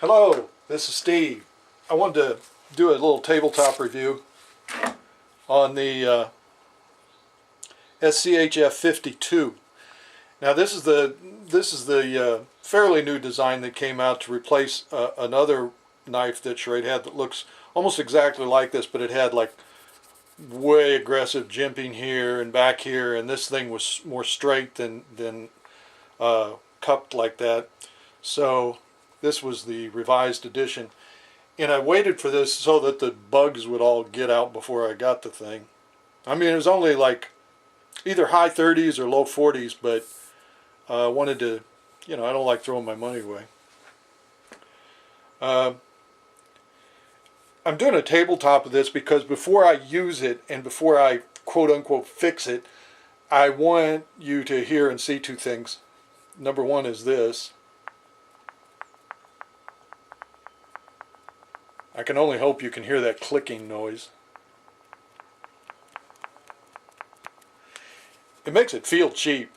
Hello, this is Steve. I wanted to do a little tabletop review on the SCHF 52. Now this is the fairly new design that came out to replace another knife that Schrade had that looks almost exactly like this, but it had like way aggressive jimping here and back here, and this thing was more straight than cupped like that. So this was the revised edition, and I waited for this so that the bugs would all get out before I got the thing. I mean, it was only like either high 30s or low 40s, but I wanted to, I don't like throwing my money away. I'm doing a tabletop of this because before I use it and before I quote-unquote fix it, I want you to hear and see two things. Number one is this. I can only hope you can hear that clicking noise. It makes it feel cheap,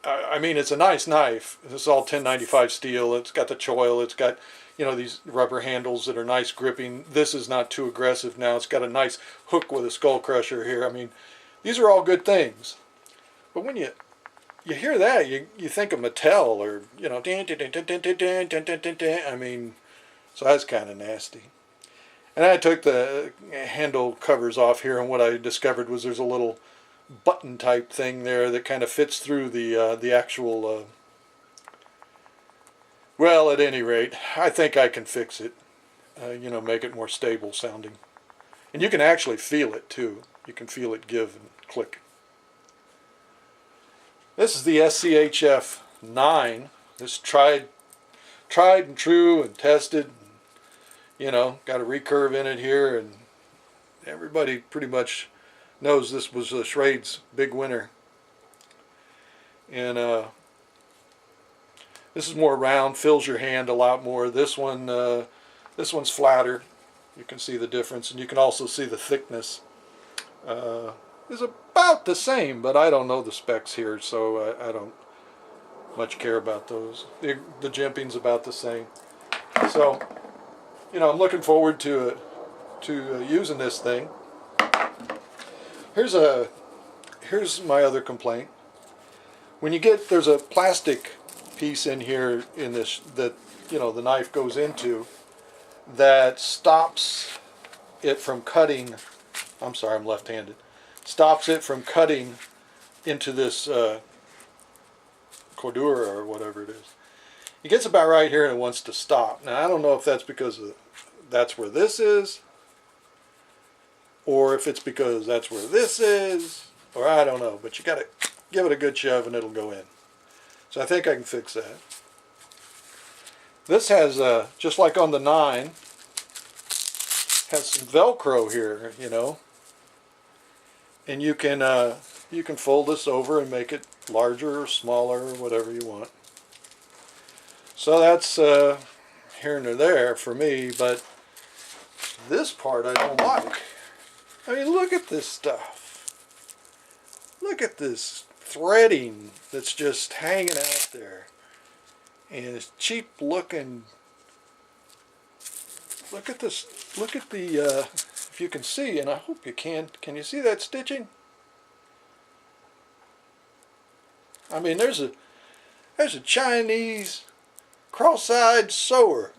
I mean, it's a nice knife. It's all 1095 steel. It's got the choil. It's got, these rubber handles that are nice gripping. This is not too aggressive now. It's got a nice hook with a skull crusher here. I mean, these are all good things. But when you hear that, you think of Mattel or, I mean, so that's kind of nasty. And I took the handle covers off here, and what I discovered was there's a little button type thing there that kind of fits through the actual well, at any rate, I think I can fix it, make it more stable sounding. And you can actually feel it too. You can feel it give and click. This is the SCHF 9. This tried and true and tested. Got a recurve in it here, and everybody pretty much knows this was Schrade's big winner. And this is more round, fills your hand a lot more. This one's flatter. You can see the difference, and you can also see the thickness is about the same, but I don't know the specs here, so I don't much care about those. The jimping's about the same. So, I'm looking forward to using this thing. Here's my other complaint. When you there's a plastic piece in here in this that the knife goes into that stops it from cutting. I'm sorry, I'm left-handed. Stops it from cutting into this cordura or whatever it is. It gets about right here and it wants to stop. Now I don't know if that's because that's where this is, or if it's because that's where this is, or I don't know, but you got to give it a good shove and it'll go in. So I think I can fix that. This has, just like on the 9, has some Velcro here, and you can fold this over and make it larger or smaller or whatever you want. So that's here and there for me, but this part I don't like. I mean, look at this stuff. Look at this threading that's just hanging out there. And it's cheap looking. Look at this. Look at the, if you can see, and I hope you can you see that stitching? I mean, there's a Chinese cross-eyed sewer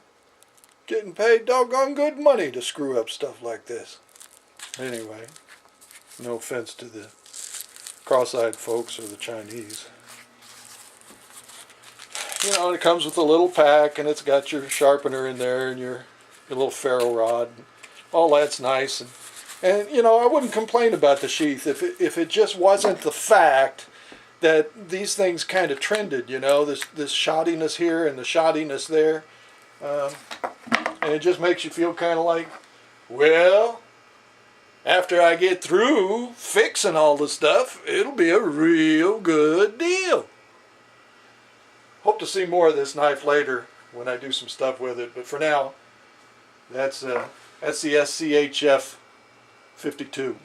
getting paid doggone good money to screw up stuff like this. Anyway, no offense to the cross-eyed folks or the Chinese. And it comes with a little pack, and it's got your sharpener in there and your little ferro rod. All that's nice, and I wouldn't complain about the sheath if it just wasn't the fact that these things kind of trended. This shoddiness here and the shoddiness there, and it just makes you feel kind of like, well, after I get through fixing all the stuff, it'll be a real good deal. Hope to see more of this knife later when I do some stuff with it, but for now, that's the SCHF 52.